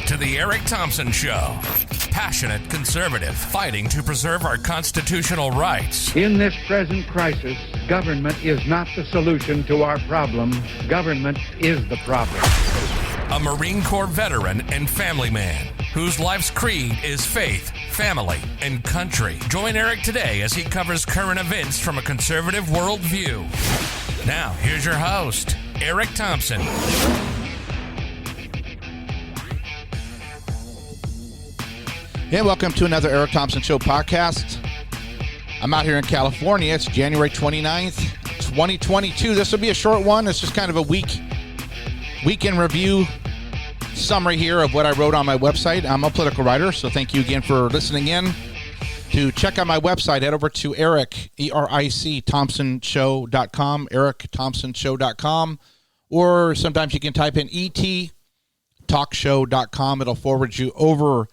to the Eric Thompson Show. Passionate conservative fighting to preserve our constitutional rights. In this present crisis, government is not the solution to our problem. Government is the problem. A Marine Corps veteran and family man whose life's creed is faith, family, and country. Join Eric today as he covers current events from a conservative worldview. Now, here's your host, Eric Thompson. Hey, welcome to another Eric Thompson Show podcast. I'm out here in California. It's January 29th, 2022. This will be a short one. It's just kind of a weekend review summary here of what I wrote on my website. I'm a political writer, so thank you again for listening in. To check out my website, head over to Eric, ERIC-thompsonshow.com, eric-thompsonshow.com, or sometimes you can type in ET-talkshow.com. It'll forward you over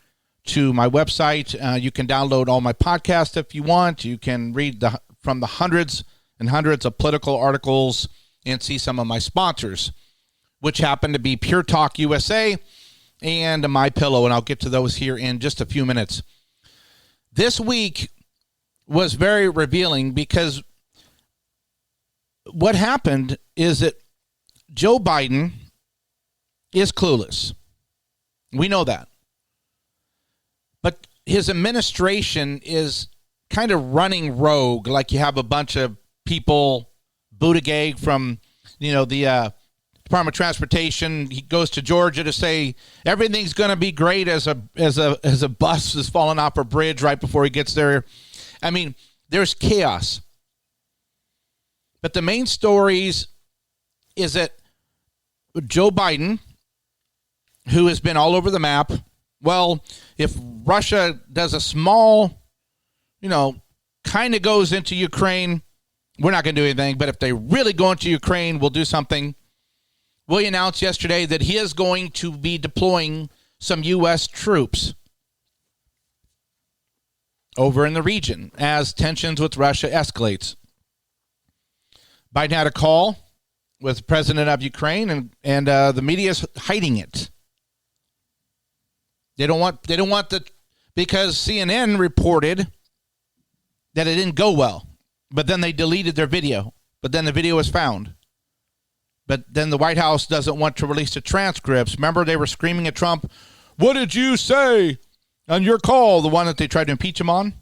to my website. You can download all my podcasts if you want. You can read from the hundreds and hundreds of political articles and see some of my sponsors, which happen to be Pure Talk USA and My Pillow, and I'll get to those here in just a few minutes. This week was very revealing because what happened is that Joe Biden is clueless. We know that. But his administration is kind of running rogue, like you have a bunch of people, Buttigieg from, the Department of Transportation. He goes to Georgia to say everything's going to be great as a bus is falling off a bridge right before he gets there. I mean, there's chaos. But the main stories is that Joe Biden, who has been all over the map, well, if Russia does a small, kind of goes into Ukraine, we're not going to do anything. But if they really go into Ukraine, we'll do something. Well, he announced yesterday that he is going to be deploying some U.S. troops over in the region as tensions with Russia escalates. Biden had a call with the president of Ukraine, and the media is hiding it. They don't want because CNN reported that it didn't go well, but then they deleted their video, but then the video was found. But then the White House doesn't want to release the transcripts. Remember, they were screaming at Trump, "What did you say on your call?" The one that they tried to impeach him on.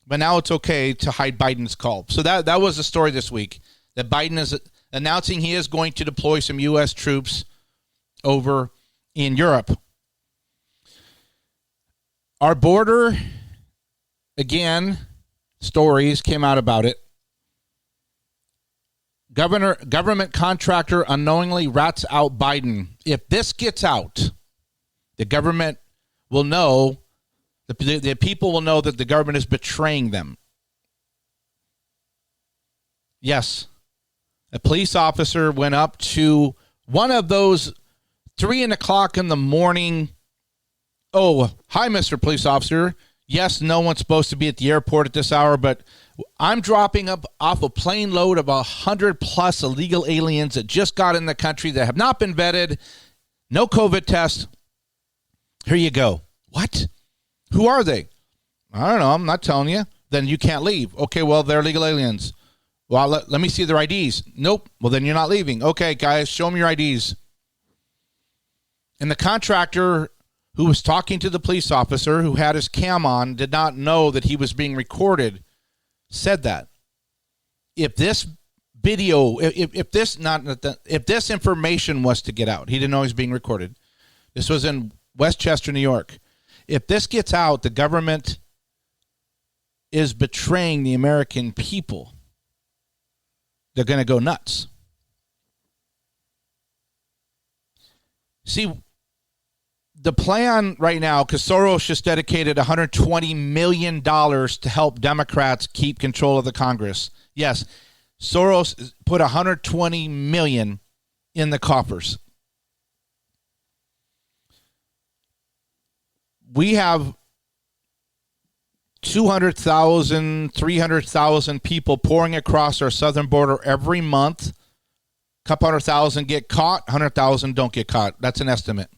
But now it's okay to hide Biden's call. So that was the story this week, that Biden is announcing he is going to deploy some U.S. troops over in Europe. Our border, again, stories came out about it. Government contractor unknowingly rats out Biden. If this gets out, the government will know, the people will know that the government is betraying them. Yes, a police officer went up to one of those 3:00 in the morning. Oh, hi, Mr. Police Officer. Yes, no one's supposed to be at the airport at this hour, but I'm dropping up off a plane load of 100+ illegal aliens that just got in the country that have not been vetted. No COVID test. Here you go. What? Who are they? I don't know. I'm not telling you. Then you can't leave. Okay, well, they're illegal aliens. Well, let me see their IDs. Nope. Well, then you're not leaving. Okay, guys, show them your IDs. And the contractor who was talking to the police officer who had his cam on, did not know that he was being recorded, said that. If this video, if this information was to get out, he didn't know he was being recorded. This was in Westchester, New York. If this gets out, the government is betraying the American people. They're going to go nuts. See, the plan right now, because Soros just dedicated $120 million to help Democrats keep control of the Congress. Yes, Soros put $120 million in the coffers. We have 200,000, 300,000 people pouring across our southern border every month. A couple 100,000 get caught, 100,000 don't get caught. That's an estimate.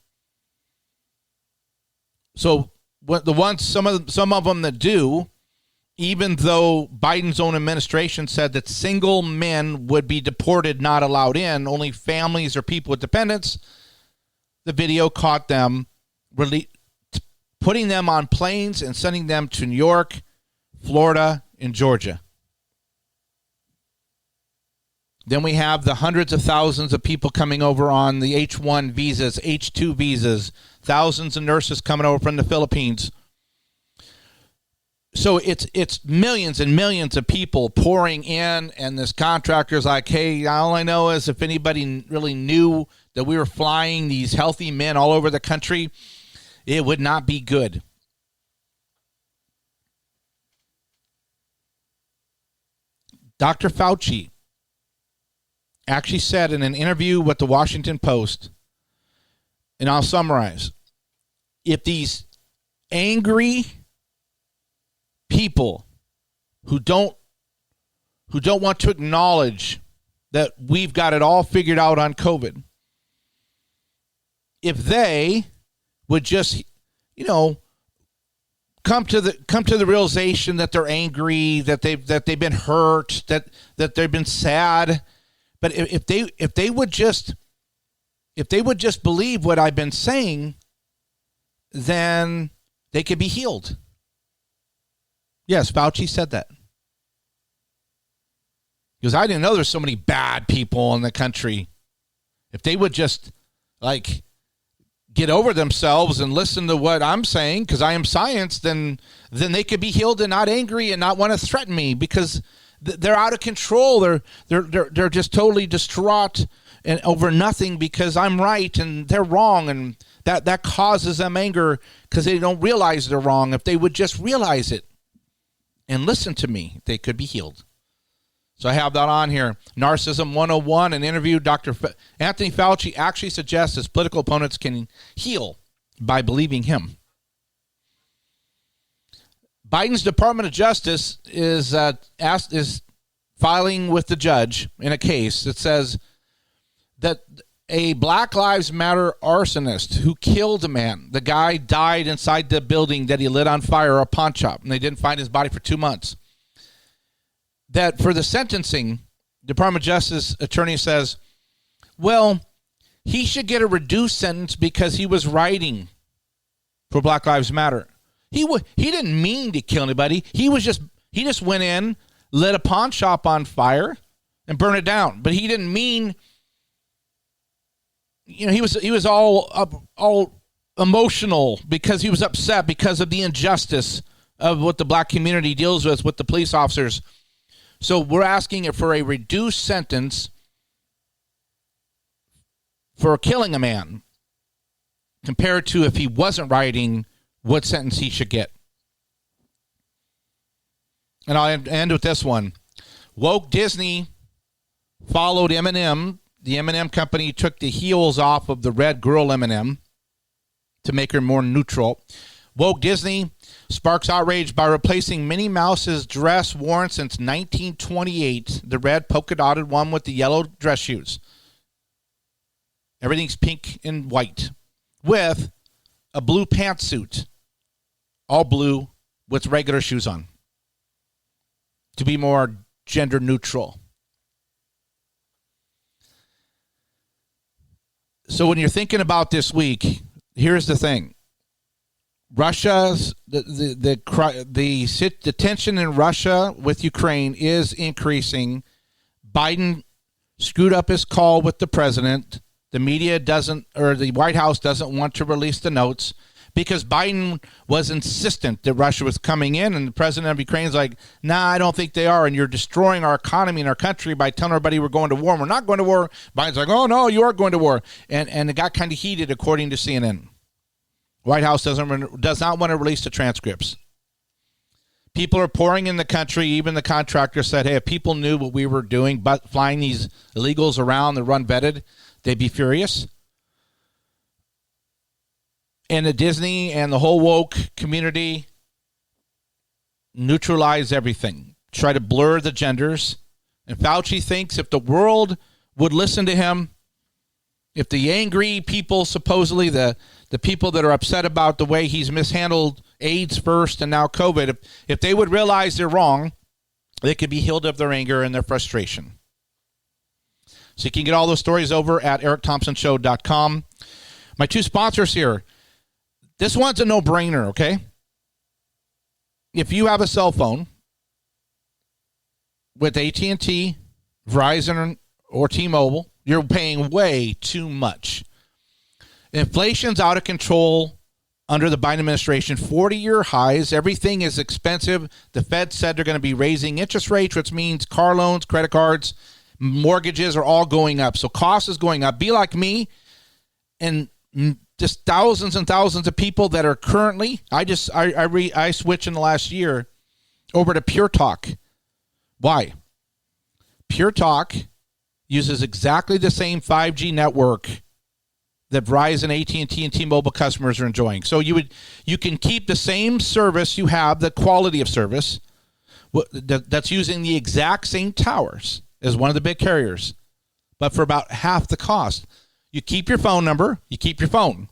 So what the ones, some of them that do, even though Biden's own administration said that single men would be deported, not allowed in, only families or people with dependents, the video caught them putting them on planes and sending them to New York, Florida, and Georgia. Then we have the hundreds of thousands of people coming over on the H-1 visas, H-2 visas, thousands of nurses coming over from the Philippines. So it's millions and millions of people pouring in, and this contractor's like, hey, all I know is if anybody really knew that we were flying these healthy men all over the country, it would not be good. Dr. Fauci actually said in an interview with the Washington Post, and I'll summarize, if these angry people who don't want to acknowledge that we've got it all figured out on COVID, if they would just, come to the realization that they're angry, that they've been hurt, that they've been sad, but if they would just believe what I've been saying, then they could be healed. Yes, Fauci said that. Because I didn't know there's so many bad people in the country. If they would just get over themselves and listen to what I'm saying, because I am science, then they could be healed and not angry and not want to threaten me, because they're out of control. They're just totally distraught and over nothing because I'm right and they're wrong, and that causes them anger because they don't realize they're wrong. If they would just realize it and listen to me, they could be healed. So I have that on here. Narcissism 101, an interview. Dr. Anthony Fauci actually suggests his political opponents can heal by believing him. Biden's Department of Justice is filing with the judge in a case that says that a Black Lives Matter arsonist who killed a man, the guy died inside the building that he lit on fire, a pawn shop, and they didn't find his body for 2 months. That for the sentencing, Department of Justice attorney says, well, he should get a reduced sentence because he was writing for Black Lives Matter. He didn't mean to kill anybody. He just went in, lit a pawn shop on fire, and burned it down. But he didn't mean, he was all emotional because he was upset because of the injustice of what the black community deals with the police officers. So we're asking for a reduced sentence for killing a man compared to if he wasn't writing, what sentence he should get. And I'll end with this one. Woke Disney followed M&M. The M&M company took the heels off of the red girl M&M to make her more neutral. Woke Disney sparks outrage by replacing Minnie Mouse's dress worn since 1928, the red polka-dotted one with the yellow dress shoes. Everything's pink and white, with a blue pantsuit, all blue with regular shoes on, to be more gender neutral. So when you're thinking about this week, here's the thing. Russia's the tension in Russia with Ukraine is increasing. Biden screwed up his call with the president. The media doesn't, or the White House doesn't want to release the notes because Biden was insistent that Russia was coming in, and the president of Ukraine is like, nah, I don't think they are, and you're destroying our economy and our country by telling everybody we're going to war. We're not going to war. Biden's like, oh no, you are going to war, and it got kind of heated according to CNN. White House does not want to release the transcripts. People are pouring in the country. Even the contractor said, hey, if people knew what we were doing, but flying these illegals around that run vetted, they'd be furious. And the Disney and the whole woke community neutralize everything, try to blur the genders. And Fauci thinks if the world would listen to him, if the angry people, supposedly the the people that are upset about the way he's mishandled AIDS first and now COVID, if they would realize they're wrong, they could be healed of their anger and their frustration. So you can get all those stories over at eric-thompson-show.com. My two sponsors here. This one's a no-brainer, okay? If you have a cell phone with AT&T, Verizon, or T-Mobile, you're paying way too much. Inflation's out of control under the Biden administration. 40-year highs. Everything is expensive. The Fed said they're going to be raising interest rates, which means car loans, credit cards, mortgages are all going up. So cost is going up. Be like me and just thousands and thousands of people that are currently, I switched in the last year over to Pure Talk. Why? Pure Talk uses exactly the same 5G network that Verizon, AT&T, and T-Mobile customers are enjoying. So you can keep the same service you have, the quality of service, that's using the exact same towers as one of the big carriers, but for about half the cost. You keep your phone number, you keep your phone.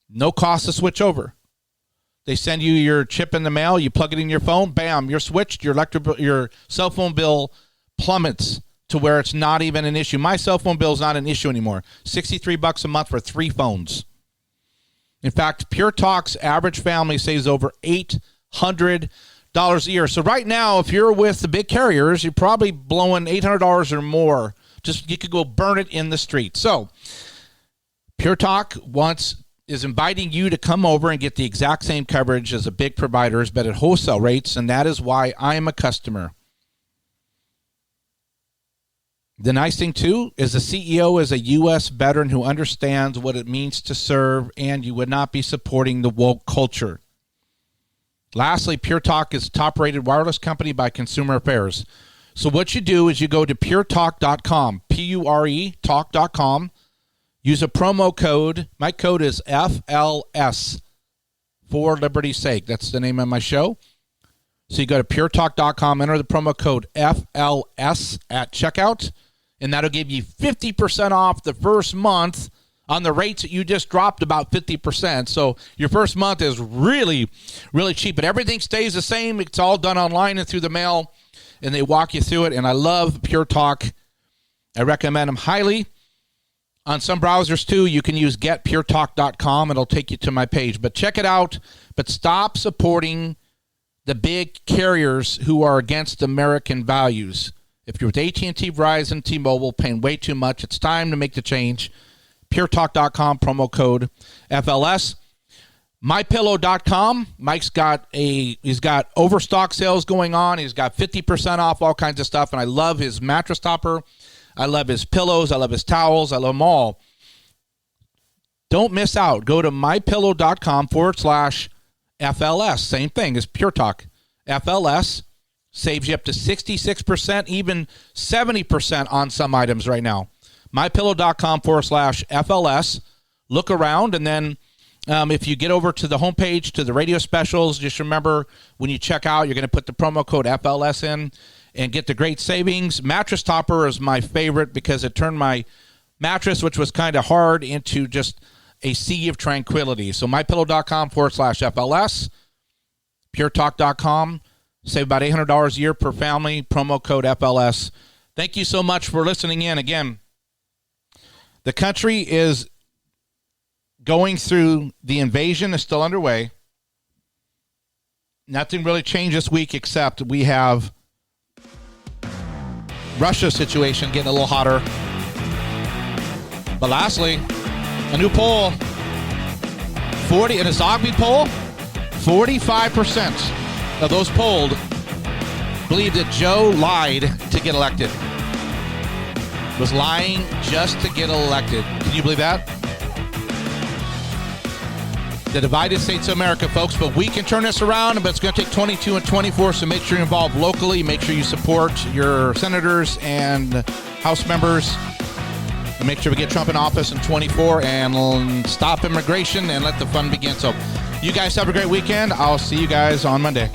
No cost to switch over. They send you your chip in the mail, you plug it in your phone, bam, you're switched, your cell phone bill plummets to where it's not even an issue. My cell phone bill is not an issue anymore. $63 a month for 3 phones. In fact, Pure Talk's average family saves over $800 a year. So right now, if you're with the big carriers, you're probably blowing $800 or more. Just you could go burn it in the street. So Pure Talk is inviting you to come over and get the exact same coverage as the big providers, but at wholesale rates, and that is why I am a customer. The nice thing, too, is the CEO is a U.S. veteran who understands what it means to serve, and you would not be supporting the woke culture. Lastly, Pure Talk is a top-rated wireless company by Consumer Affairs. So what you do is you go to puretalk.com, P-U-R-E, talk.com. Use a promo code. My code is FLS, for liberty's sake. That's the name of my show. So you go to puretalk.com, enter the promo code FLS at checkout, and that'll give you 50% off the first month on the rates that you just dropped about 50%. So your first month is really, really cheap, but everything stays the same. It's all done online and through the mail, and they walk you through it, and I love Pure Talk. I recommend them highly. On some browsers, too, you can use getpuretalk.com. It'll take you to my page. But check it out. But stop supporting the big carriers who are against American values. If you're with AT&T, Verizon, T-Mobile, paying way too much, it's time to make the change. puretalk.com, promo code FLS. MyPillow.com. Mike's he's got overstock sales going on. He's got 50% off all kinds of stuff, and I love his mattress topper. I love his pillows. I love his towels. I love them all. Don't miss out. Go to mypillow.com/FLS. Same thing as Pure Talk. FLS saves you up to 66%, even 70% on some items right now. mypillow.com/FLS. Look around, and then if you get over to the homepage, to the radio specials, just remember when you check out, you're going to put the promo code FLS in and get the great savings. Mattress topper is my favorite because it turned my mattress, which was kind of hard, into just a sea of tranquility. So mypillow.com/FLS, puretalk.com. Save about $800 a year per family. Promo code FLS. Thank you so much for listening in. Again, the country is going through, the invasion is still underway. Nothing really changed this week except we have Russia's situation getting a little hotter. But lastly, a new poll, in a Zogby poll, 45% of those polled believe that Joe lied to get elected. Was lying just to get elected. Can you believe that? The divided states of America, folks, but we can turn this around, but it's going to take 22 and 24, so make sure you're involved locally. Make sure you support your senators and House members. And make sure we get Trump in office in 24 and stop immigration and let the fun begin. So you guys have a great weekend. I'll see you guys on Monday.